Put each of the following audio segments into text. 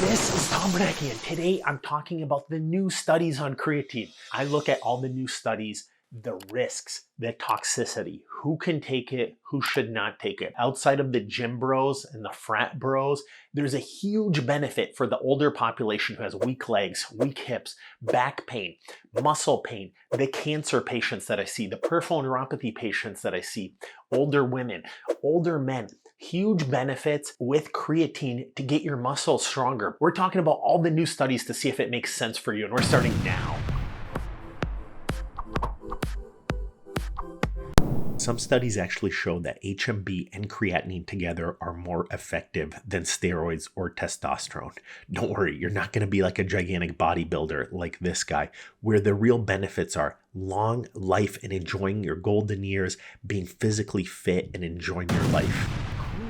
This is Tom Bernanke, and today I'm talking about the new studies on creatine. I look at all the new studies, the risks, the toxicity, who can take it, who should not take it. Outside of the gym bros and the frat bros, there's a huge benefit for the older population who has weak legs, weak hips, back pain, muscle pain, the cancer patients that I see, the peripheral neuropathy patients that I see, older women, older men. Huge benefits with creatine to get your muscles stronger. We're talking about all the new studies to see if it makes sense for you, and we're starting now. Some studies actually show that HMB and creatinine together are more effective than steroids or testosterone. Don't worry, you're not going to be like a gigantic bodybuilder like this guy, where the real benefits are long life and enjoying your golden years, being physically fit and enjoying your life.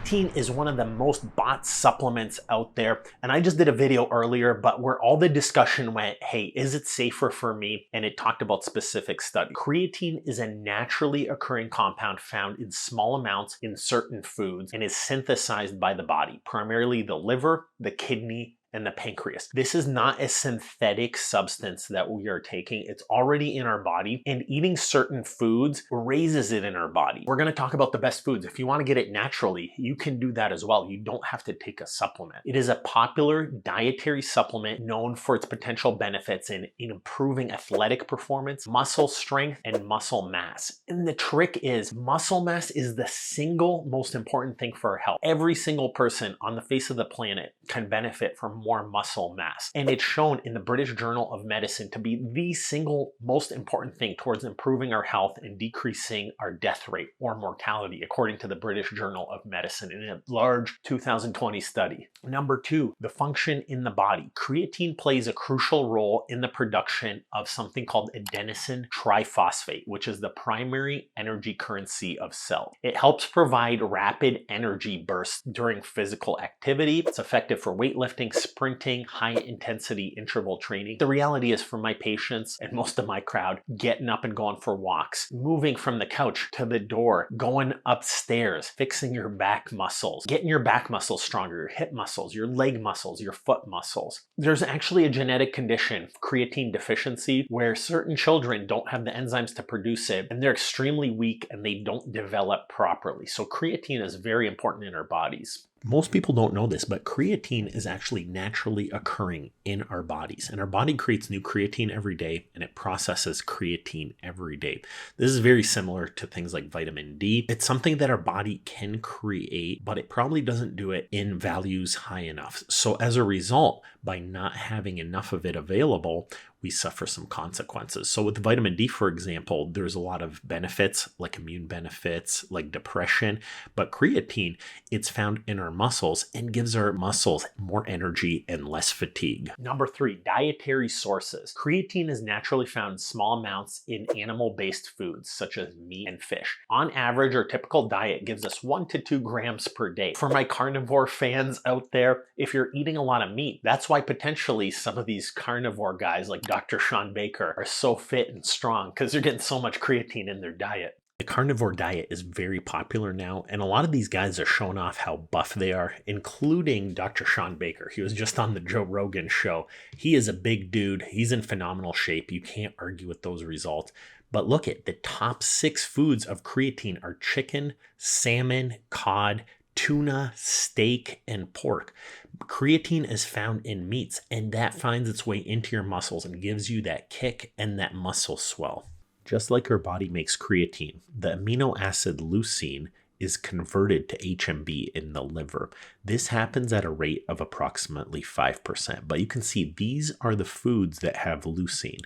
Creatine is one of the most bought supplements out there, and I just did a video earlier but where all the discussion went, hey, is it safer for me? And it talked about specific studies. Creatine is a naturally occurring compound found in small amounts in certain foods and is synthesized by the body, primarily the liver, the kidney, and the pancreas. This is not a synthetic substance that we are taking. It's already in our body, and eating certain foods raises it in our body. We're going to talk about the best foods. If you want to get it naturally, you can do that as well. You don't have to take a supplement. It is a popular dietary supplement known for its potential benefits in improving athletic performance, muscle strength, and muscle mass. And the trick is muscle mass is the single most important thing for our health. Every single person on the face of the planet can benefit from more muscle mass. And it's shown in the British Journal of Medicine to be the single most important thing towards improving our health and decreasing our death rate or mortality, according to the British Journal of Medicine in a large 2020 study. Number 2, the function in the body. Creatine plays a crucial role in the production of something called adenosine triphosphate, which is the primary energy currency of cells. It helps provide rapid energy bursts during physical activity. It's effective for weightlifting, sprinting, high intensity interval training. The reality is, for my patients and most of my crowd, getting up and going for walks, moving from the couch to the door, going upstairs, fixing your back muscles, getting your back muscles stronger, your hip muscles, your leg muscles, your foot muscles. There's actually a genetic condition, creatine deficiency, where certain children don't have the enzymes to produce it, and they're extremely weak and they don't develop properly. So creatine is very important in our bodies. Most people don't know this, but creatine is actually naturally occurring in our bodies. And our body creates new creatine every day, and it processes creatine every day. This is very similar to things like vitamin D. It's something that our body can create, but it probably doesn't do it in values high enough. So as a result, by not having enough of it available, we suffer some consequences. So with vitamin D, for example, there's a lot of benefits, like immune benefits, like depression, but creatine, it's found in our muscles and gives our muscles more energy and less fatigue. Number 3, dietary sources. Creatine is naturally found in small amounts in animal-based foods, such as meat and fish. On average, our typical diet gives us 1 to 2 grams per day. For my carnivore fans out there, if you're eating a lot of meat, that's why potentially some of these carnivore guys like Dr. Sean Baker are so fit and strong, because they're getting so much creatine in their diet. The carnivore diet is very popular now, and a lot of these guys are showing off how buff they are, including Dr. Sean Baker. He was just on the Joe Rogan show. He is a big dude. He's in phenomenal shape. You can't argue with those results. But look at the top 6 foods of creatine are chicken, salmon, cod, tuna, steak, and pork. Creatine is found in meats, and that finds its way into your muscles and gives you that kick and that muscle swell. Just like our body makes creatine, the amino acid leucine is converted to HMB in the liver. This happens at a rate of approximately 5%, but you can see these are the foods that have leucine.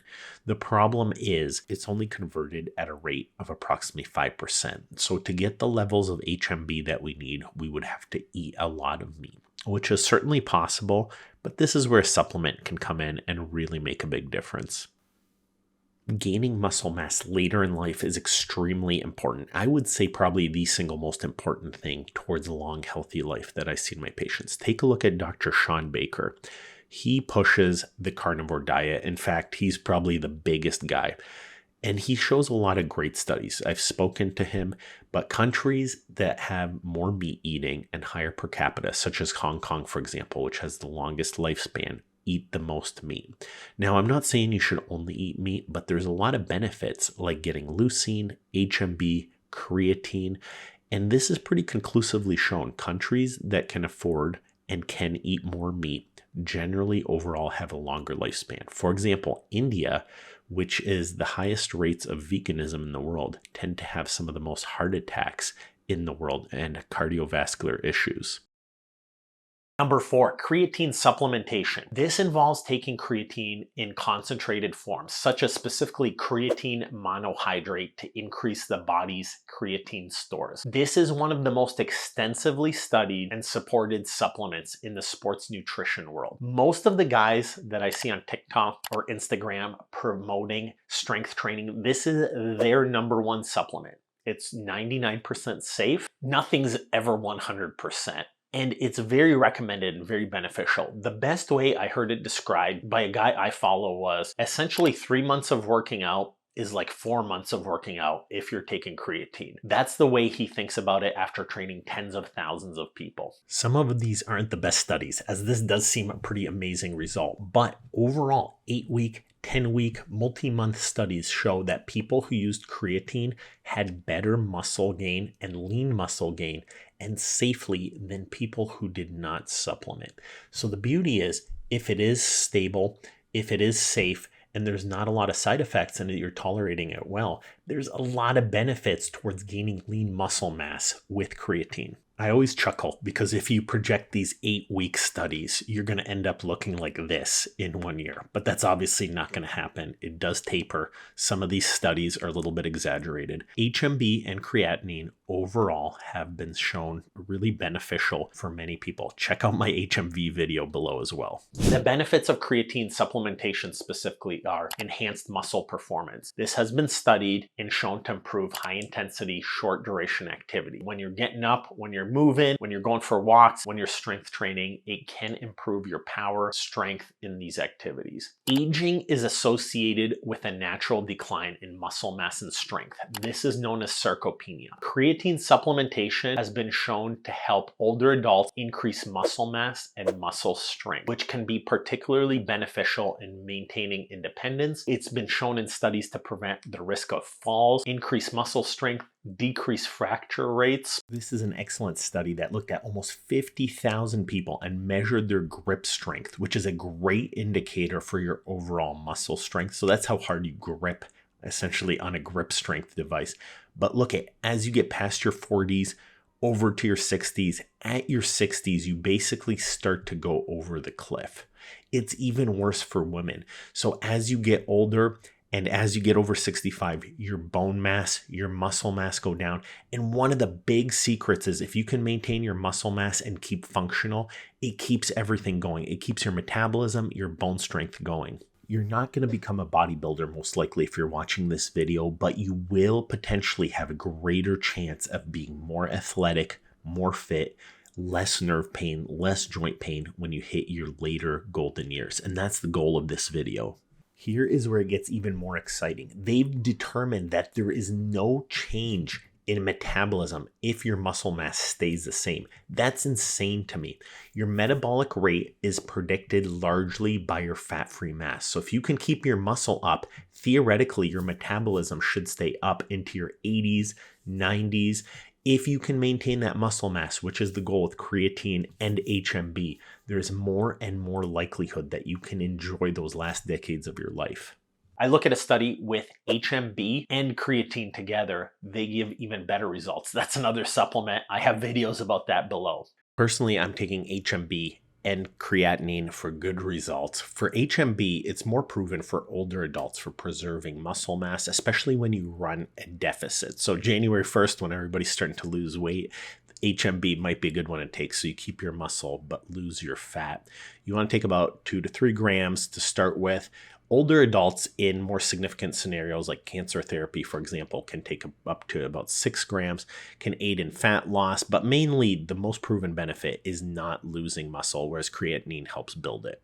The problem is it's only converted at a rate of approximately 5%. So to get the levels of HMB that we need, we would have to eat a lot of meat, which is certainly possible, but this is where a supplement can come in and really make a big difference. Gaining muscle mass later in life is extremely important. I would say probably the single most important thing towards a long, healthy life that I see in my patients. Take a look at Dr. Sean Baker. He pushes the carnivore diet. In fact, he's probably the biggest guy. And he shows a lot of great studies. I've spoken to him, but countries that have more meat eating and higher per capita, such as Hong Kong, for example, which has the longest lifespan, eat the most meat. Now, I'm not saying you should only eat meat, but there's a lot of benefits like getting leucine, HMB, creatine, and this is pretty conclusively shown. Countries that can afford and can eat more meat generally overall have a longer lifespan. For example, India, which is the highest rates of veganism in the world, tend to have some of the most heart attacks in the world and cardiovascular issues. Number 4, creatine supplementation. This involves taking creatine in concentrated forms, such as specifically creatine monohydrate to increase the body's creatine stores. This is one of the most extensively studied and supported supplements in the sports nutrition world. Most of the guys that I see on TikTok or Instagram promoting strength training, this is their number one supplement. It's 99% safe. Nothing's ever 100%. And it's very recommended and very beneficial. The best way I heard it described by a guy I follow was essentially 3 months of working out is like 4 months of working out if you're taking creatine. That's the way he thinks about it after training tens of thousands of people. Some of these aren't the best studies, as this does seem a pretty amazing result. But overall, 8-week, 10-week, multi-month studies show that people who used creatine had better muscle gain and lean muscle gain and safely than people who did not supplement. So the beauty is, if it is stable, if it is safe, and there's not a lot of side effects and you're tolerating it well, there's a lot of benefits towards gaining lean muscle mass with creatine. I always chuckle because if you project these 8-week studies, you're going to end up looking like this in 1 year. But that's obviously not going to happen. It does taper. Some of these studies are a little bit exaggerated. HMB and creatinine overall have been shown really beneficial for many people. Check out my HMV video below as well. The benefits of creatine supplementation specifically are enhanced muscle performance. This has been studied and shown to improve high intensity, short duration activity. When you're getting up, when you're moving, when you're going for walks, when you're strength training, it can improve your power, strength in these activities. Aging is associated with a natural decline in muscle mass and strength. This is known as sarcopenia. Creatine supplementation has been shown to help older adults increase muscle mass and muscle strength, which can be particularly beneficial in maintaining independence. It's been shown in studies to prevent the risk of falls, increase muscle strength, decrease fracture rates. This is an excellent study that looked at almost 50,000 people and measured their grip strength, which is a great indicator for your overall muscle strength. So that's how hard you grip, essentially on a grip strength device. But look at, as you get past your 40s, over to your 60s, at your 60s, you basically start to go over the cliff. It's even worse for women. So as you get older, and as you get over 65, your bone mass, your muscle mass go down. And one of the big secrets is if you can maintain your muscle mass and keep functional, it keeps everything going. It keeps your metabolism, your bone strength going. You're not going to become a bodybuilder most likely if you're watching this video, but you will potentially have a greater chance of being more athletic, more fit, less nerve pain, less joint pain when you hit your later golden years. And that's the goal of this video. Here is where it gets even more exciting. They've determined that there is no change in metabolism if your muscle mass stays the same. That's insane to me. Your metabolic rate is predicted largely by your fat-free mass. So if you can keep your muscle up, theoretically your metabolism should stay up into your 80s, 90s. If you can maintain that muscle mass, which is the goal with creatine and HMB, there's more and more likelihood that you can enjoy those last decades of your life. I look at a study with HMB and creatine together, they give even better results. That's another supplement. I have videos about that below. Personally, I'm taking HMB and creatinine for good results. For HMB, it's more proven for older adults for preserving muscle mass, especially when you run a deficit. So January 1st, when everybody's starting to lose weight, HMB might be a good one to take so you keep your muscle but lose your fat. You want to take about 2 to 3 grams to start with. Older adults in more significant scenarios like cancer therapy, for example, can take up to about 6 grams, can aid in fat loss, but mainly the most proven benefit is not losing muscle, whereas creatinine helps build it.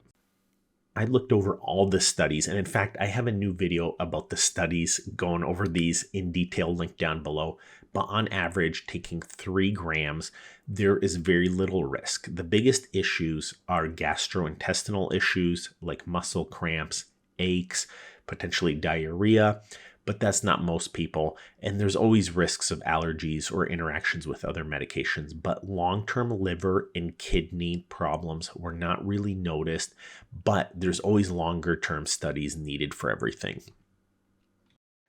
I looked over all the studies, and in fact, I have a new video about the studies going over these in detail linked down below. But on average, taking 3 grams, there is very little risk. The biggest issues are gastrointestinal issues like muscle cramps, aches, potentially diarrhea, but that's not most people. And there's always risks of allergies or interactions with other medications. But long-term liver and kidney problems were not really noticed, but there's always longer-term studies needed for everything.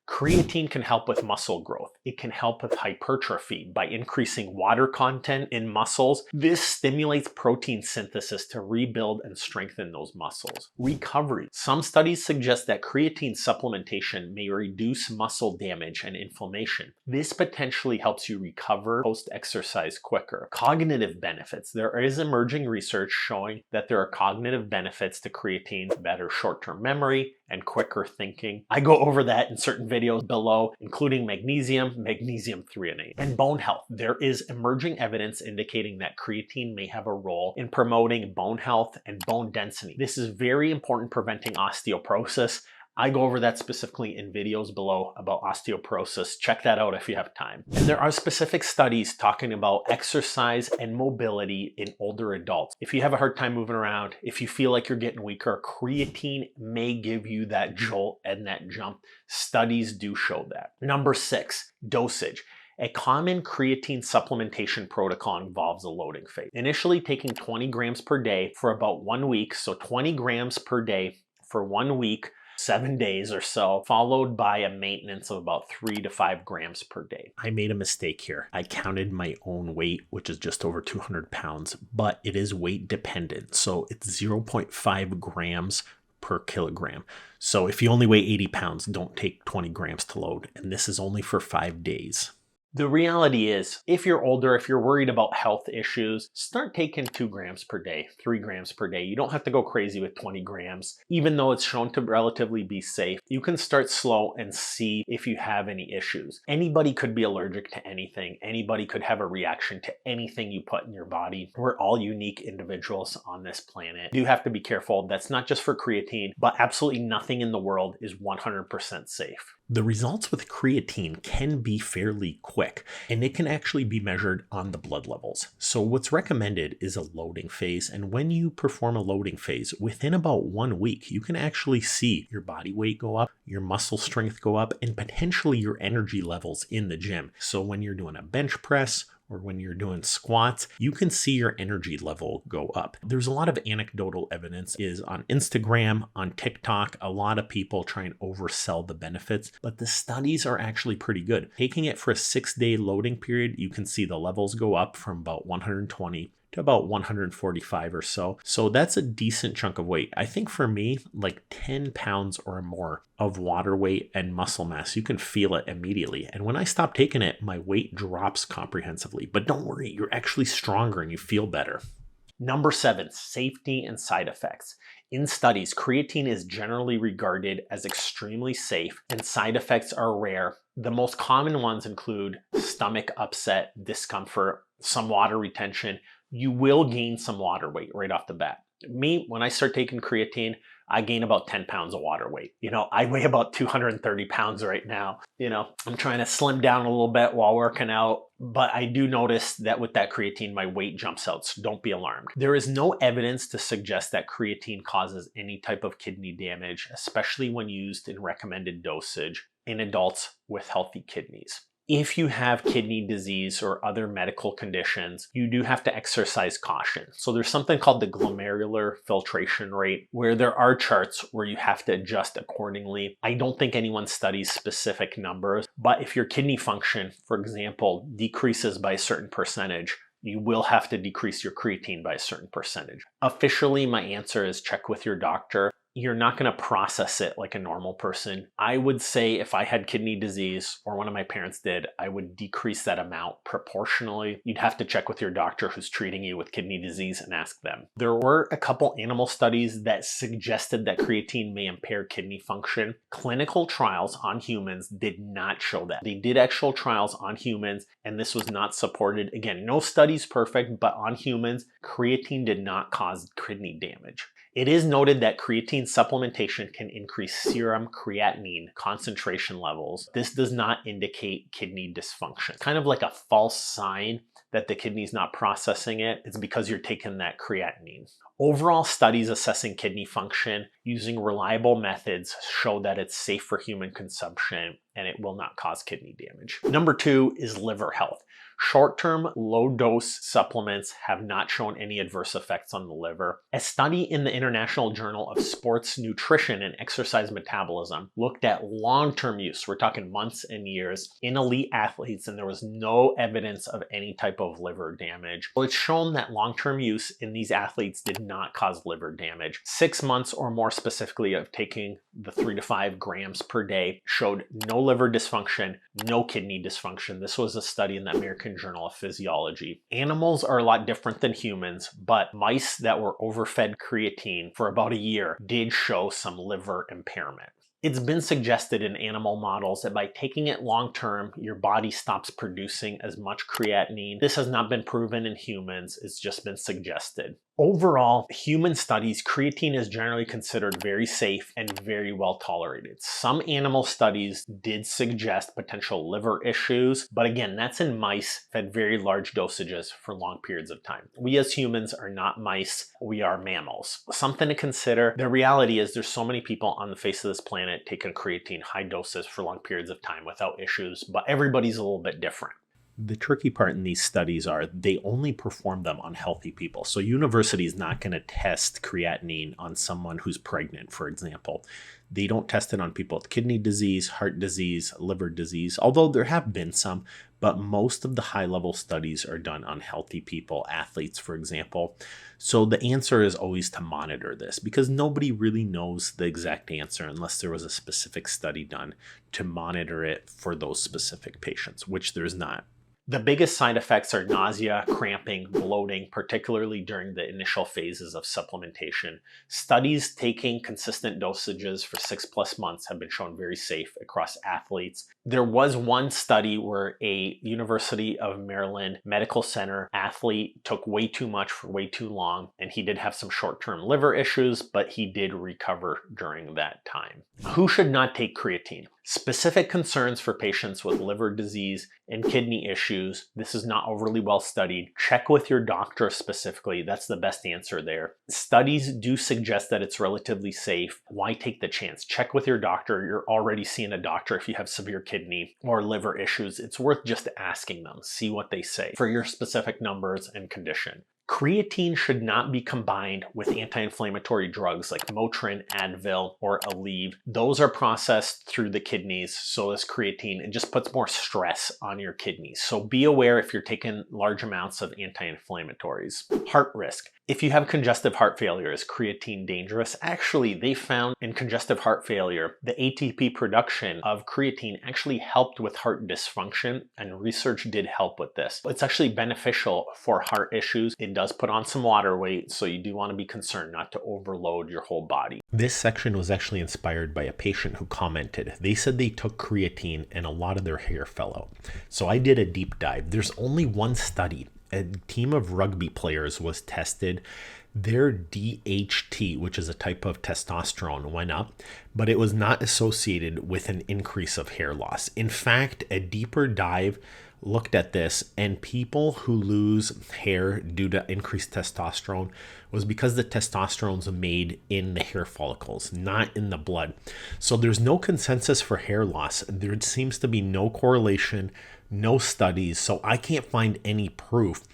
Creatine can help with muscle growth. It can help with hypertrophy by increasing water content in muscles. This stimulates protein synthesis to rebuild and strengthen those muscles. Recovery. Some studies suggest that creatine supplementation may reduce muscle damage and inflammation. This potentially helps you recover post-exercise quicker. Cognitive benefits. There is emerging research showing that there are cognitive benefits to creatine, better short-term memory, and quicker thinking. I go over that in certain videos below, including magnesium, magnesium threonate, and bone health. There is emerging evidence indicating that creatine may have a role in promoting bone health and bone density. This is very important preventing osteoporosis. I go over that specifically in videos below about osteoporosis. Check that out if you have time. And there are specific studies talking about exercise and mobility in older adults. If you have a hard time moving around, if you feel like you're getting weaker, creatine may give you that jolt and that jump. Studies do show that. Number 6, dosage. A common creatine supplementation protocol involves a loading phase. Initially taking 20 grams per day for about 1 week, so 20 grams per day for 1 week, 7 days or so, followed by a maintenance of about 3 to 5 grams per day. I made a mistake here. I counted my own weight, which is just over 200 pounds, but it is weight dependent. So it's 0.5 grams per kilogram. So if you only weigh 80 pounds, don't take 20 grams to load. And this is only for 5 days. The reality is, if you're older, if you're worried about health issues, start taking 2 grams per day, 3 grams per day. You don't have to go crazy with 20 grams. Even though it's shown to relatively be safe, you can start slow and see if you have any issues. Anybody could be allergic to anything. Anybody could have a reaction to anything you put in your body. We're all unique individuals on this planet. You have to be careful. That's not just for creatine, but absolutely nothing in the world is 100% safe. The results with creatine can be fairly quick, and it can actually be measured on the blood levels. So what's recommended is a loading phase, and when you perform a loading phase, within about 1 week, you can actually see your body weight go up, your muscle strength go up, and potentially your energy levels in the gym. So when you're doing a bench press, or when you're doing squats, you can see your energy level go up. There's a lot of anecdotal evidence is on Instagram, on TikTok, a lot of people try and oversell the benefits, but the studies are actually pretty good. Taking it for a 6-day loading period, you can see the levels go up from about 120 to about 145 or so. So that's a decent chunk of weight. I think for me, like 10 pounds or more of water weight and muscle mass, you can feel it immediately. And when I stop taking it, my weight drops comprehensively. But don't worry, you're actually stronger and you feel better. Number 7, safety and side effects. In studies, creatine is generally regarded as extremely safe and side effects are rare. The most common ones include stomach upset, discomfort, some water retention. You will gain some water weight right off the bat. Me, when I start taking creatine, I gain about 10 pounds of water weight. I weigh about 230 pounds right now. I'm trying to slim down a little bit while working out, but I do notice that with that creatine, my weight jumps out, so don't be alarmed. There is no evidence to suggest that creatine causes any type of kidney damage, especially when used in recommended dosage in adults with healthy kidneys. If you have kidney disease or other medical conditions, you do have to exercise caution. So there's something called the glomerular filtration rate, where there are charts where you have to adjust accordingly. I don't think anyone studies specific numbers, but if your kidney function, for example, decreases by a certain percentage, you will have to decrease your creatine by a certain percentage. Officially, my answer is check with your doctor. You're not going to process it like a normal person. I would say if I had kidney disease or one of my parents did, I would decrease that amount proportionally. You'd have to check with your doctor who's treating you with kidney disease and ask them. There were a couple animal studies that suggested that creatine may impair kidney function. Clinical trials on humans did not show that. They did actual trials on humans, and this was not supported. Again, no study's perfect, but on humans, creatine did not cause kidney damage. It is noted that creatine supplementation can increase serum creatinine concentration levels. This does not indicate kidney dysfunction. It's kind of like a false sign that the kidney's not processing it. It's because you're taking that creatinine. Overall studies assessing kidney function using reliable methods show that it's safe for human consumption and it will not cause kidney damage. Number 2 is liver health. Short-term low-dose supplements have not shown any adverse effects on the liver. A study in the International Journal of Sports Nutrition and Exercise Metabolism looked at long-term use, we're talking months and years, in elite athletes, and there was no evidence of any type of liver damage. So it's shown that long-term use in these athletes did not cause liver damage. 6 months or more specifically of taking the 3 to 5 grams per day showed no liver dysfunction, no kidney dysfunction. This was a study in the American Journal of Physiology. Animals are a lot different than humans, but mice that were overfed creatine for about a year did show some liver impairment. It's been suggested in animal models that by taking it long term, your body stops producing as much creatinine. This has not been proven in humans, it's just been suggested. Overall, human studies, creatine is generally considered very safe and very well tolerated. Some animal studies did suggest potential liver issues, but again, that's in mice fed very large dosages for long periods of time. We as humans are not mice, we are mammals. Something to consider. The reality is there's so many people on the face of this planet taking creatine high doses for long periods of time without issues, but everybody's a little bit different. The tricky part in these studies are they only perform them on healthy people. So university is not going to test creatinine on someone who's pregnant, for example. They don't test it on people with kidney disease, heart disease, liver disease, although there have been some, but most of the high-level studies are done on healthy people, athletes, for example. So the answer is always to monitor this because nobody really knows the exact answer unless there was a specific study done to monitor it for those specific patients, which there's not. The biggest side effects are nausea, cramping, bloating, particularly during the initial phases of supplementation. Studies taking consistent dosages for 6+ months have been shown very safe across athletes. There was one study where a University of Maryland Medical Center athlete took way too much for way too long, and he did have some short-term liver issues, but he did recover during that time. Who should not take creatine? Specific concerns for patients with liver disease and kidney issues. This is not overly well studied. Check with your doctor specifically. That's the best answer there. Studies do suggest that it's relatively safe. Why take the chance? Check with your doctor. You're already seeing a doctor if you have severe kidney or liver issues. It's worth just asking them. See what they say for your specific numbers and condition. Creatine should not be combined with anti-inflammatory drugs like Motrin, Advil, or Aleve. Those are processed through the kidneys, so is creatine. It just puts more stress on your kidneys. So be aware if you're taking large amounts of anti-inflammatories. Heart risk. If you have congestive heart failure, is creatine dangerous? Actually, they found in congestive heart failure, the ATP production of creatine actually helped with heart dysfunction, and research did help with this. It's actually beneficial for heart issues. It does put on some water weight, so you do want to be concerned not to overload your whole body. This section was actually inspired by a patient who commented. They said they took creatine and a lot of their hair fell out. So I did a deep dive. There's only one study. A team of rugby players was tested. Their DHT, which is a type of testosterone, went up, but it was not associated with an increase of hair loss. In fact, a deeper dive looked at this, and people who lose hair due to increased testosterone was because the testosterone's made in the hair follicles, not in the blood. So there's no consensus for hair loss. There seems to be no correlation, no studies, so I can't find any proof.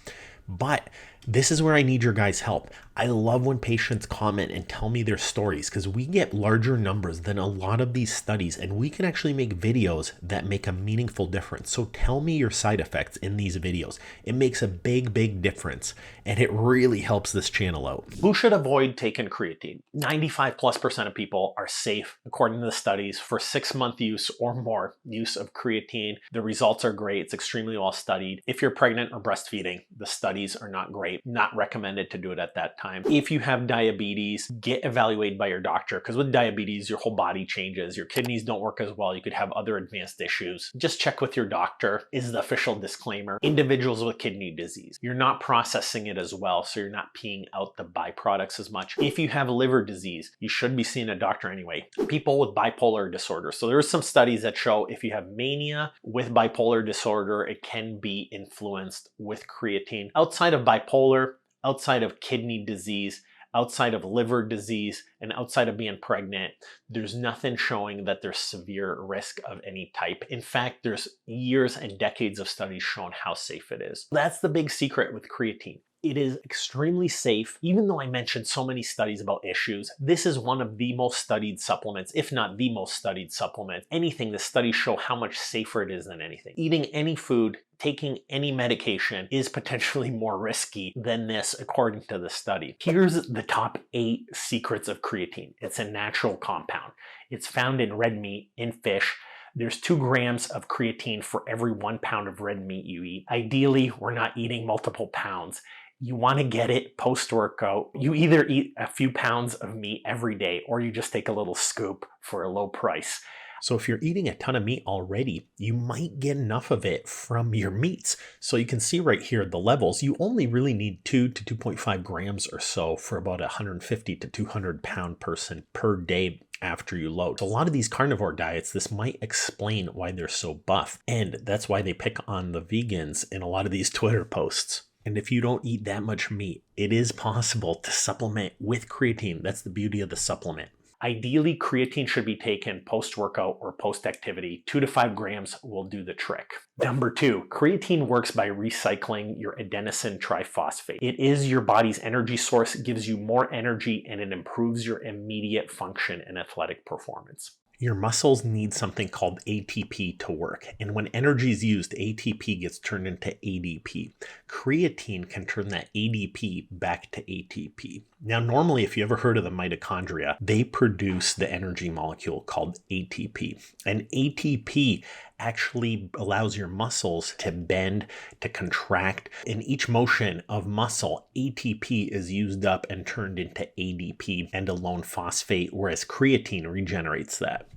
But this is where I need your guys' help. I love when patients comment and tell me their stories because we get larger numbers than a lot of these studies, and we can actually make videos that make a meaningful difference. So tell me your side effects in these videos. It makes a big difference, and it really helps this channel out. Who should avoid taking creatine? 95+% of people are safe, according to the studies, for 6-month use or more use of creatine. The results are great. It's extremely well studied. If you're pregnant or breastfeeding, the studies are not great. anyway, not recommended to do it at that time. If you have diabetes, get evaluated by your doctor, because with diabetes, your whole body changes. Your kidneys don't work as well. You could have other advanced issues. Just check with your doctor is the official disclaimer. Individuals with kidney disease, you're not processing it as well, so you're not peeing out the byproducts as much. If you have liver disease, you should be seeing a doctor anyway. People with bipolar disorder. So there are some studies that show if you have mania with bipolar disorder, it can be influenced with creatine. Outside of bipolar, outside of kidney disease, outside of liver disease, and outside of being pregnant, there's nothing showing that there's severe risk of any type. In fact, there's years and decades of studies showing how safe it is. That's the big secret with creatine. It is extremely safe. Even though I mentioned so many studies about issues, this is one of the most studied supplements, if not the most studied supplement. Anything, the studies show how much safer it is than anything. Eating any food, taking any medication is potentially more risky than this, according to the study. Here's the top 8 secrets of creatine. It's a natural compound. It's found in red meat, in fish. There's 2 grams of creatine for every 1 pound of red meat you eat. Ideally, we're not eating multiple pounds. You want to get it post-workout. You either eat a few pounds of meat every day or you just take a little scoop for a low price. So if you're eating a ton of meat already, you might get enough of it from your meats. So you can see right here the levels. You only really need 2 to 2.5 grams or so for about a 150 to 200 pound person per day after you load. So a lot of these carnivore diets, this might explain why they're so buff. And that's why they pick on the vegans in a lot of these Twitter posts. And if you don't eat that much meat, it is possible to supplement with creatine. That's the beauty of the supplement. Ideally, creatine should be taken post-workout or post-activity. 2 to 5 grams will do the trick. Number 2, creatine works by recycling your adenosine triphosphate. It is your body's energy source, gives you more energy, and it improves your immediate function and athletic performance. Your muscles need something called ATP to work. And when energy is used, ATP gets turned into ADP. Creatine can turn that ADP back to ATP. Now, normally, if you ever heard of the mitochondria, they produce the energy molecule called ATP. And ATP actually allows your muscles to bend, to contract. In each motion of muscle, ATP is used up and turned into ADP and alone phosphate, whereas creatine regenerates that.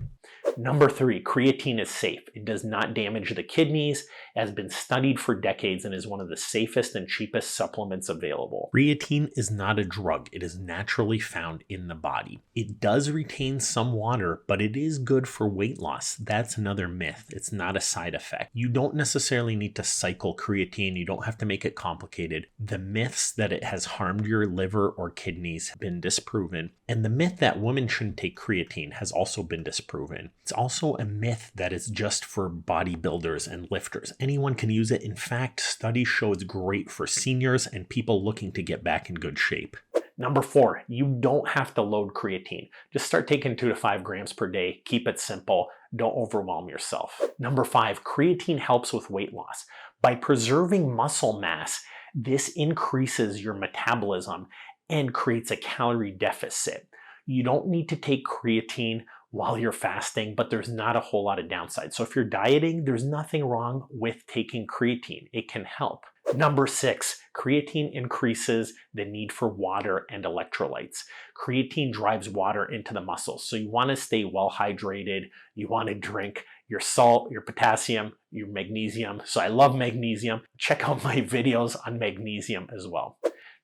Number 3, creatine is safe. It does not damage the kidneys, has been studied for decades, and is one of the safest and cheapest supplements available. Creatine is not a drug. It is naturally found in the body. It does retain some water, but it is good for weight loss. That's another myth. It's not a side effect. You don't necessarily need to cycle creatine. You don't have to make it complicated. The myths that it has harmed your liver or kidneys have been disproven, and the myth that women shouldn't take creatine has also been disproven. It's also a myth that it's just for bodybuilders and lifters. Anyone can use it. In fact, studies show it's great for seniors and people looking to get back in good shape. Number 4, you don't have to load creatine. Just start taking 2 to 5 grams per day. Keep it simple. Don't overwhelm yourself. Number 5, creatine helps with weight loss. By preserving muscle mass, this increases your metabolism and creates a calorie deficit. You don't need to take creatine while you're fasting, but there's not a whole lot of downside. So if you're dieting, there's nothing wrong with taking creatine. It can help. Number 6, creatine increases the need for water and electrolytes. Creatine drives water into the muscles. So you want to stay well hydrated. You want to drink your salt, your potassium, your magnesium. So I love magnesium. Check out my videos on magnesium as well.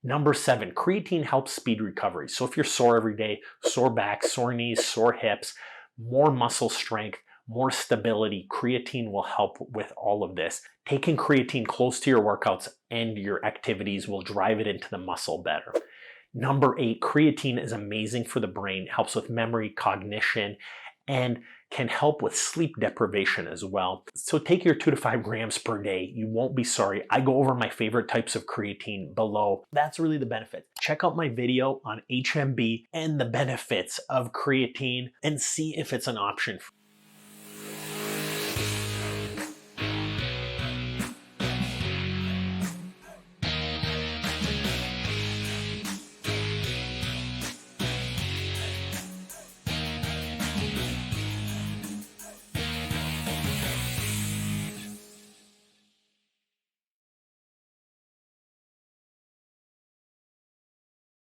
Number 7, creatine helps speed recovery. So if you're sore every day, sore back, sore knees, sore hips, more muscle strength, more stability, creatine will help with all of this. Taking creatine close to your workouts and your activities will drive it into the muscle better. Number 8, creatine is amazing for the brain, helps with memory, cognition, and can help with sleep deprivation as well. So take your 2 to 5 grams per day. You won't be sorry. I go over my favorite types of creatine below. That's really the benefit. Check out my video on HMB and the benefits of creatine and see if it's an option.